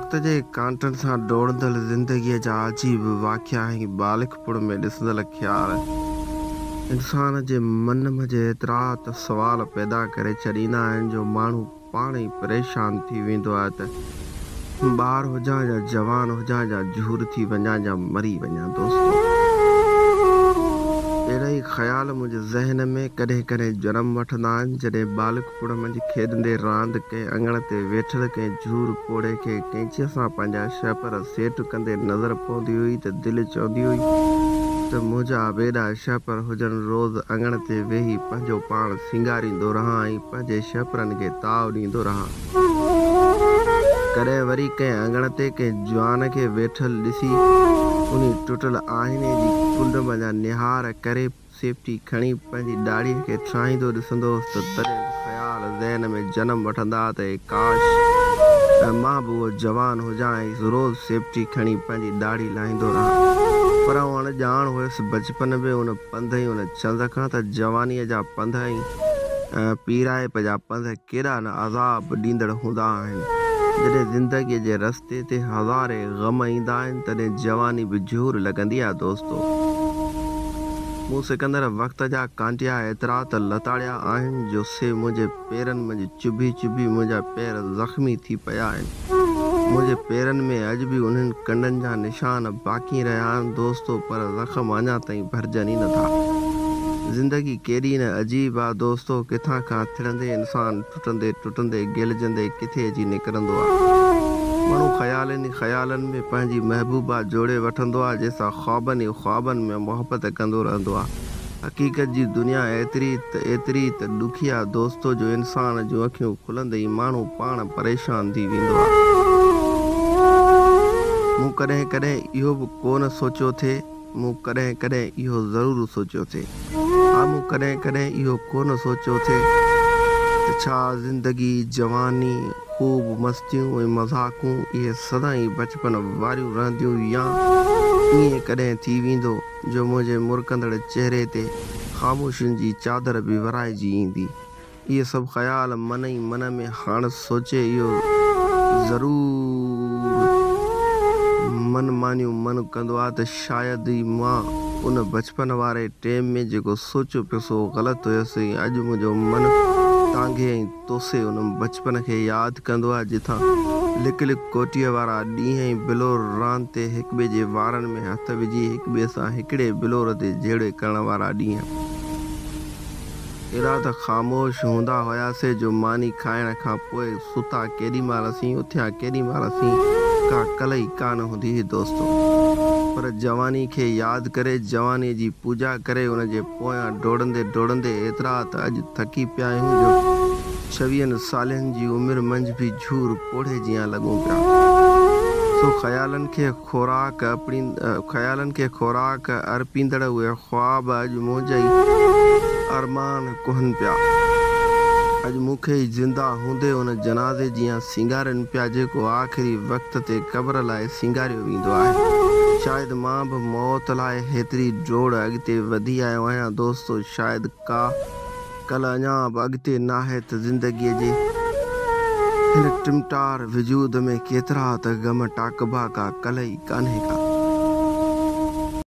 वक़्त जे कांटनि सां डोड़ंदड़ ज़िंदगीअ जा अजीब वाक़िया ऐं बालिग़पुर में ॾिसंदड़ ख़्याल इंसान जे मन मंझि एतिरा त सुवाल पैदा करे छॾींदा आहिनि जो माण्हू पाण ई परेशान थी वेंदो आहे त ॿार हुजां या जवान हुजां या झूर थी वञा या मरी वञा। दोस्तो, अहिड़ा ई ख़्याल मुंहिंजे ज़हन में कॾहिं कॾहिं जनम वठंदा आहिनि जॾहिं बालिग़पुर मंझि खेॾंदे रांदि कंहिं अङण ते वेठल कंहिं झूर पोड़े खे कैंचीअ सां पंहिंजा शहपर सेट कंदे नज़र पवंदी हुई त दिलि चवंदी हुई त मुंहिंजा बेॾा शहपर हुजनि, रोज़ अङण ते वेही पंहिंजो पाण सिंगारींदो रहां ऐं पंहिंजे शहपरनि खे ताव ॾींदो रहां। कॾहिं वरी कंहिं अङण ते कंहिं जवान खे वेठल ॾिसी उन टुटल आईने जी कुंड मंझां निहार करे सेफ्टी खणी पंहिंजी दाढ़ीअ खे ठाहींदो ॾिसंदो हुउसि त तॾहिं ख़्याल ज़हन में जनम वठंदा त काश मां बि उहो जवान हुजां ऐं रोज़ सेफ्टी खणी पंहिंजी दाढ़ी लाहींदो रहां। पर आउं अणॼाण हुयुसि बचपन में उन पंध ऐं उन चंद खां त जवानीअ जा पंध ऐं पीराइप जा पंध केॾा न अज़ाब ॾींदड़ हूंदा आहिनि। जॾहिं ज़िंदगीअ जे रस्ते ते हज़ारे ग़म ईंदा आहिनि तॾहिं जवानी बि झूर लॻंदी आहे। दोस्तो, मूं सिकंदर वक़्त जा कांटिया एतिरा त लताड़िया आहिनि जो से मुंहिंजे पेरनि मंझि चुभी चुभी मुंहिंजा पेर ज़ख़्मी थी पिया आहिनि। मुंहिंजे पेरनि में अॼु बि उन्हनि कंडनि जा निशान बाक़ी रहिया आहिनि। दोस्तो, पर ज़ख़्म अञा ताईं भरिजनि ई नथा। ज़िंदगी केॾी न अजीब आहे। दोस्तो, किथां खां थिड़ंदे इंसान टुटंदे टुटंदे गिलजंदे किथे अची निकिरंदो आहे। माण्हू ख़्यालनि में पंहिंजी महबूबा जोड़े वठंदो आहे जंहिंसां ख़्वाबनि में मोहबत कंदो रहंदो आहे। हक़ीक़त जी दुनिया एतिरी त ॾुखी आहे दोस्तो, जो इंसान जूं अखियूं खुलंदे ई माण्हू पाण परेशान थी वेंदो आहे। मूं कॾहिं कॾहिं इहो बि कोन सोचियो थे, मूं कॾहिं कॾहिं इहो ज़रूरु सोचियो थे, मूं कॾहिं कॾहिं इहो कोन सोचियो थे त छा ज़िंदगी, जवानी, ख़ूब मस्तियूं ऐं मज़ाक़ूं इहे सदाईं बचपन वारियूं रहंदियूं या ईअं कॾहिं थी वेंदो जो मुंहिंजे मुरकंदड़ चहिरे ते ख़ामोशियुनि जी चादर बि वराइजी ईंदी। इहे सभु ख़्याल मन ई मन में हाणे सोचे इहो ज़रूरु मन मानियूं मन कंदो आहे त शायदि ई मां उन बचपन वारे टेम में जेको सोचियो पियो सो ग़लति हुयसि ऐं अॼु मुंहिंजो मन तांघे ऐं तोसे उन बचपन खे यादि कंदो आहे जिथां लिक लिक कोटीअ वारा ॾींहं ऐं बिलोर रांदि ते हिक ॿिए जे वारनि में हथ विझी हिक ॿिए सां हिकिड़े बिलोर ते जहिड़े करण वारा ॾींहं अहिड़ा त ख़ामोश हूंदा हुआसीं जो मानी खाइण खां पोइ सुता केॾी महिल असीं उथिया केॾी महिल असीं का कल ई कान हूंदी हुई। दोस्तो, पर जवानी खे यादि करे, जवानी जी पूजा करे उन जे पोयां डोड़ंदे डोड़ंदे एतिरा त अॼु थकी पिया आहियूं जो 26 सालनि जी उमिरि मंझि बि झूर पोड़े जीअं लॻूं पिया। सो ख़्यालनि खे खोराक अर्पींदड़ उहे ख़्वाब अॼु मुंहिंजा ई अरमान कोहनि पिया। अॼु मूंखे ई ज़िंदा हूंदे उन जनाज़े जीअं सिंगारनि पिया जेको आख़िरी वक़्त ते क़ब्र लाइ सिंगारियो वेंदो आहे। शायदि मां बि मौत लाइ हेतिरी डोड़ अॻिते वधी आयो आहियां। दोस्तो, शायदि का कल अञा बि अॻिते नाहे त ज़िंदगीअ जे हिन टिमटार वजूद में केतिरा त ग़म टाकबा का कल ई कान्हे का।